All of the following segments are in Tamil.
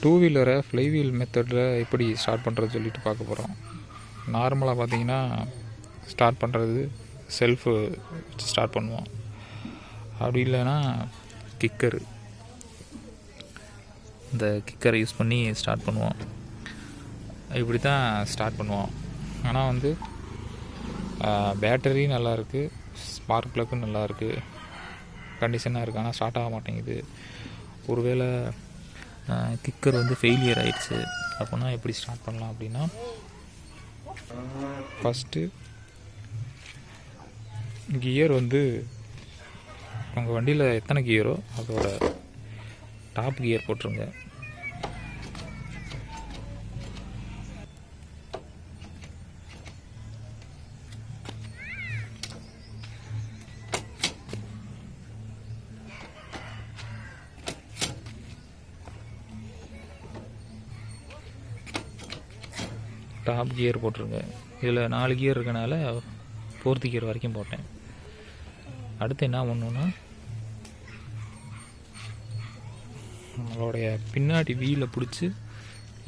டூ வீலரை ஃப்ளைவீல் மெத்தடில் எப்படி ஸ்டார்ட் பண்ணுறது சொல்லிட்டு பார்க்க போகிறோம். நார்மலாக பார்த்தீங்கன்னா ஸ்டார்ட் பண்ணுறது செல்ஃபு வச்சு ஸ்டார்ட் பண்ணுவோம். அப்படி இல்லைன்னா கிக்கரு, இந்த கிக்கரை யூஸ் பண்ணி ஸ்டார்ட் பண்ணுவோம். இப்படி தான் ஸ்டார்ட் பண்ணுவோம். ஆனால் வந்து பேட்டரி நல்லாயிருக்கு, ஸ்பார்க் ப்ளக்கும் நல்லாயிருக்கு, கண்டிஷனாக இருக்குது. ஆனால் ஸ்டார்ட் ஆக மாட்டேங்குது. ஒருவேளை கிக்கர் வந்து ஃபெயிலியர் ஆகிடுச்சு அப்படின்னா எப்படி ஸ்டார்ட் பண்ணலாம் அப்படின்னா, ஃபஸ்ட்டு கியர் வந்து உங்கள் வண்டியில் எத்தனை கியரோ அதோட டாப் கியர் போட்டுருங்க. டாப் கியர் போட்டுருங்க. இதில் 4 கியர் இருக்கனால 4th கியர் வரைக்கும் போட்டேன். அடுத்து என்ன பண்ணணுன்னா, நம்மளுடைய பின்னாடி வீலை பிடிச்சி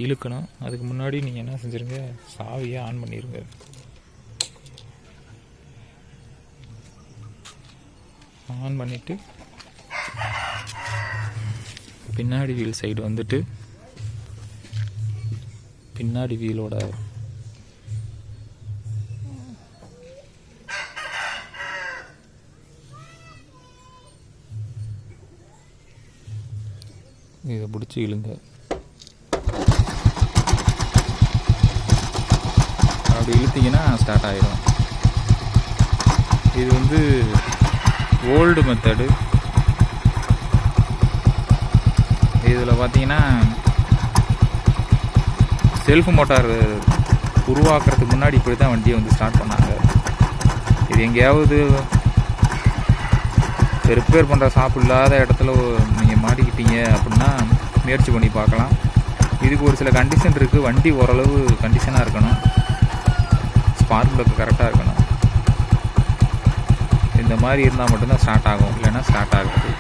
இழுக்கணும். அதுக்கு முன்னாடி நீங்கள் என்ன செஞ்சுருங்க, சாவியை ஆன் பண்ணிடுங்க. ஆன் பண்ணிவிட்டு பின்னாடி வீல் சைடு வந்துட்டு பின்னாடி வீலோட இதை பிடிச்சி இழுங்க. அப்படி இழுத்தீங்கன்னா ஸ்டார்ட் ஆகிடும். இது வந்து ஓல்டு மெத்தடு. இதில் பார்த்தீங்கன்னா செல்ஃப் மோட்டார் உருவாக்குறதுக்கு முன்னாடி இப்படி தான் வண்டியை வந்து ஸ்டார்ட் பண்ணாங்க. இது எங்கேயாவது ரிப்பேர் பண்ணுற ஷாப் இல்லாத இடத்துல நீங்கள் மாட்டிக்கிட்டீங்க அப்படின்னா முயற்சி பண்ணி பார்க்கலாம். இதுக்கு ஒரு சில கண்டிஷன் இருக்குது. வண்டி ஓரளவு கண்டிஷனாக இருக்கணும், ஸ்பார்க் ப்ளக் கரெக்டாக இருக்கணும். இந்த மாதிரி இருந்தால் மட்டும்தான் ஸ்டார்ட் ஆகும், இல்லைன்னா ஸ்டார்ட் ஆகாது.